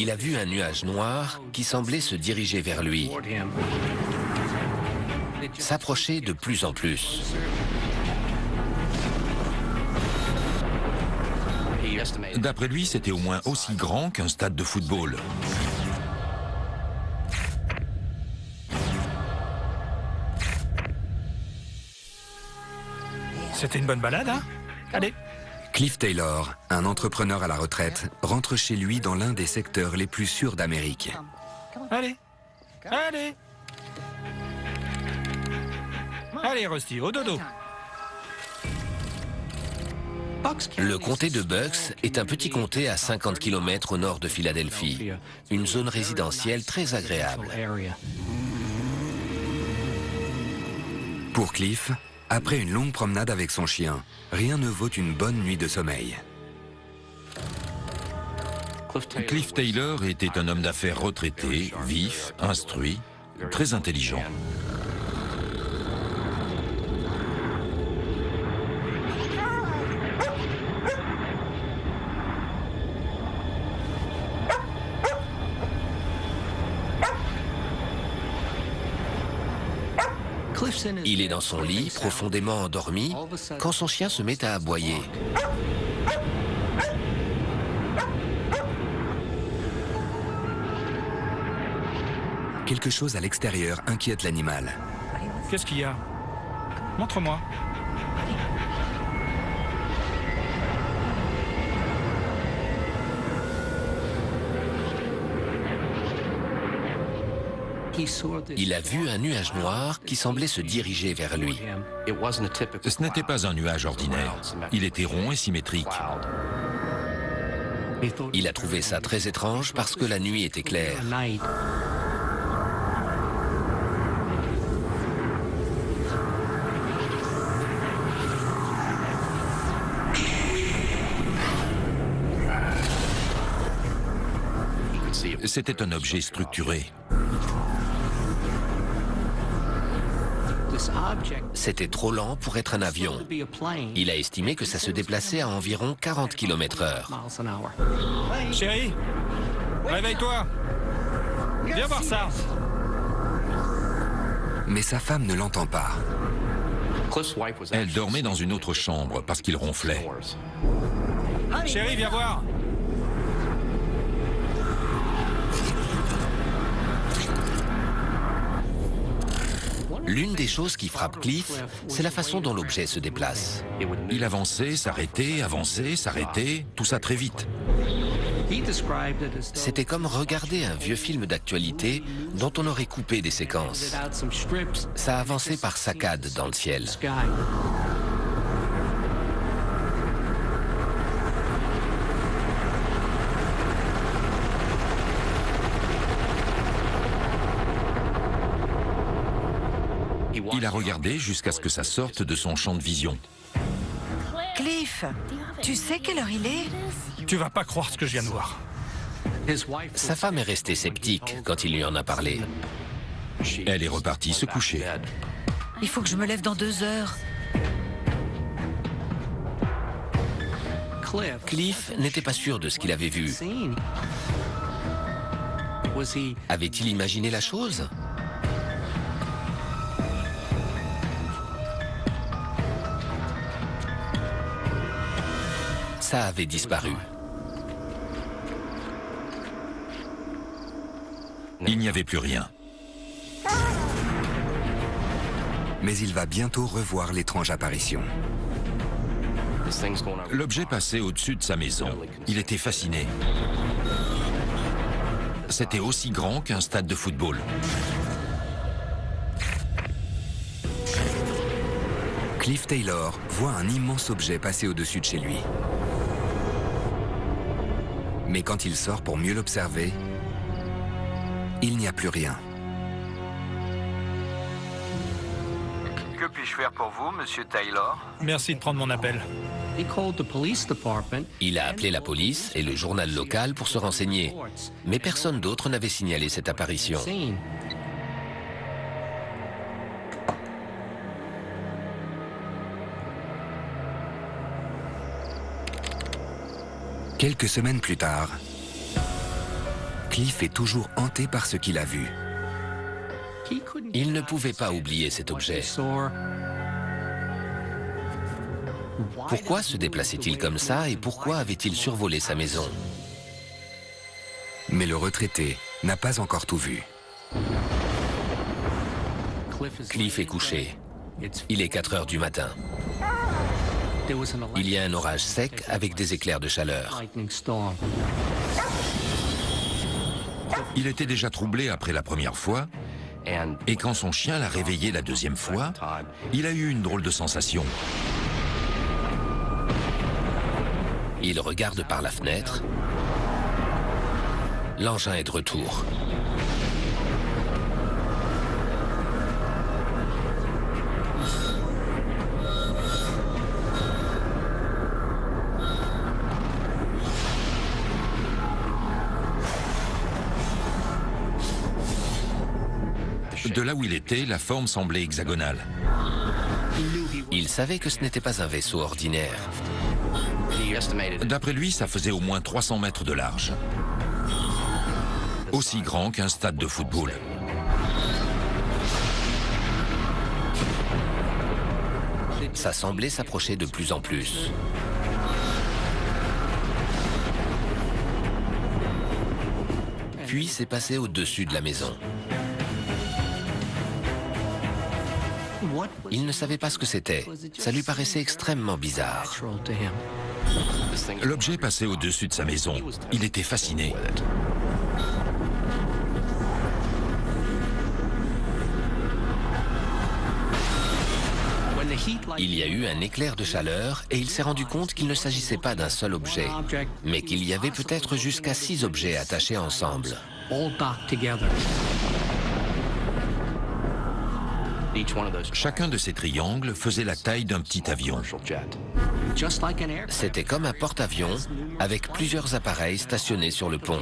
il a vu un nuage noir qui semblait se diriger vers lui, s'approcher de plus en plus. D'après lui, c'était au moins aussi grand qu'un stade de football. C'était une bonne balade, hein? Allez. Cliff Taylor, un entrepreneur à la retraite, rentre chez lui dans l'un des secteurs les plus sûrs d'Amérique. Allez. Allez. Allez, Rusty, au dodo. Le comté de Bucks est un petit comté à 50 km au nord de Philadelphie, une zone résidentielle très agréable. Pour Cliff, après une longue promenade avec son chien, rien ne vaut une bonne nuit de sommeil. Cliff Taylor était un homme d'affaires retraité, vif, instruit, très intelligent. Il est dans son lit, profondément endormi, quand son chien se met à aboyer. Quelque chose à l'extérieur inquiète l'animal. Qu'est-ce qu'il y a? Montre-moi. Il a vu un nuage noir qui semblait se diriger vers lui. Ce n'était pas un nuage ordinaire. Il était rond et symétrique. Il a trouvé ça très étrange parce que la nuit était claire. C'était un objet structuré. C'était trop lent pour être un avion. Il a estimé que ça se déplaçait à environ 40 km/h. Chérie, réveille-toi. Viens voir ça. Mais sa femme ne l'entend pas. Elle dormait dans une autre chambre parce qu'il ronflait. Chérie, viens voir. L'une des choses qui frappe Cliff, c'est la façon dont l'objet se déplace. Il avançait, s'arrêtait, tout ça très vite. C'était comme regarder un vieux film d'actualité dont on aurait coupé des séquences. Ça avançait par saccades dans le ciel. Il a regardé jusqu'à ce que ça sorte de son champ de vision. Cliff, tu sais quelle heure il est? Tu vas pas croire ce que je viens de voir. Sa femme est restée sceptique quand il lui en a parlé. Elle est repartie se coucher. Il faut que je me lève dans 2 heures. Cliff n'était pas sûr de ce qu'il avait vu. Avait-il imaginé la chose? Ça avait disparu. Il n'y avait plus rien. Mais il va bientôt revoir l'étrange apparition. L'objet passait au-dessus de sa maison. Il était fasciné. C'était aussi grand qu'un stade de football. Cliff Taylor voit un immense objet passer au-dessus de chez lui. Mais quand il sort pour mieux l'observer, il n'y a plus rien. Que puis-je faire pour vous, monsieur Taylor? Merci de prendre mon appel. Il a appelé la police et le journal local pour se renseigner. Mais personne d'autre n'avait signalé cette apparition. Quelques semaines plus tard, Cliff est toujours hanté par ce qu'il a vu. Il ne pouvait pas oublier cet objet. Pourquoi se déplaçait-il comme ça et pourquoi avait-il survolé sa maison? Mais le retraité n'a pas encore tout vu. Cliff est couché. Il est 4 heures du matin. Il y a un orage sec avec des éclairs de chaleur. Il était déjà troublé après la première fois, et quand son chien l'a réveillé la deuxième fois, il a eu une drôle de sensation. Il regarde par la fenêtre. L'engin est de retour. De là où il était, la forme semblait hexagonale. Il savait que ce n'était pas un vaisseau ordinaire. D'après lui, ça faisait au moins 300 mètres de large. Aussi grand qu'un stade de football. Ça semblait s'approcher de plus en plus. Puis c'est passé au-dessus de la maison. Il ne savait pas ce que c'était. Ça lui paraissait extrêmement bizarre. L'objet passait au-dessus de sa maison. Il était fasciné. Il y a eu un éclair de chaleur et il s'est rendu compte qu'il ne s'agissait pas d'un seul objet, mais qu'il y avait peut-être jusqu'à 6 objets attachés ensemble. Chacun de ces triangles faisait la taille d'un petit avion. C'était comme un porte-avions avec plusieurs appareils stationnés sur le pont.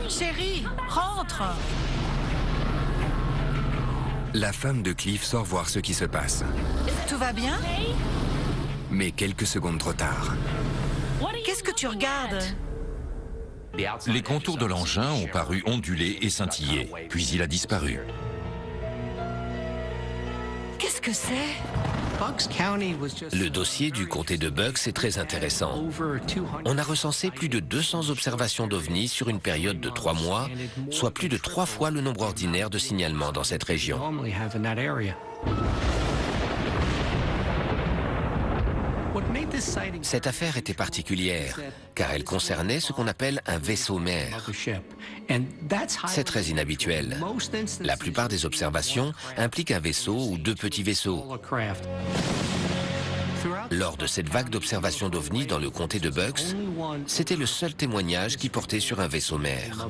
Chérie, rentre! La femme de Cliff sort voir ce qui se passe. Tout va bien? Mais quelques secondes trop tard. Qu'est-ce que tu regardes? Les contours de l'engin ont paru onduler et scintiller, puis il a disparu. Qu'est-ce que c'est? Le dossier du comté de Bucks est très intéressant. On a recensé plus de 200 observations d'OVNI sur une période de 3 mois, soit plus de 3 fois le nombre ordinaire de signalements dans cette région. Cette affaire était particulière, car elle concernait ce qu'on appelle un vaisseau-mère. C'est très inhabituel. La plupart des observations impliquent un vaisseau ou 2 petits vaisseaux. Lors de cette vague d'observations d'OVNI dans le comté de Bucks, c'était le seul témoignage qui portait sur un vaisseau-mère.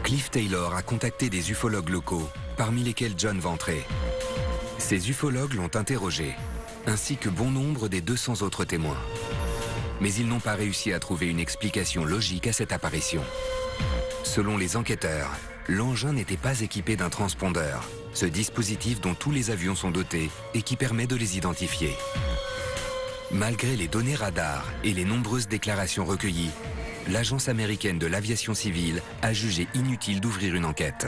Cliff Taylor a contacté des ufologues locaux, parmi lesquels John Ventré. Ces ufologues l'ont interrogé, ainsi que bon nombre des 200 autres témoins. Mais ils n'ont pas réussi à trouver une explication logique à cette apparition. Selon les enquêteurs, l'engin n'était pas équipé d'un transpondeur, ce dispositif dont tous les avions sont dotés et qui permet de les identifier. Malgré les données radar et les nombreuses déclarations recueillies, l'Agence américaine de l'aviation civile a jugé inutile d'ouvrir une enquête.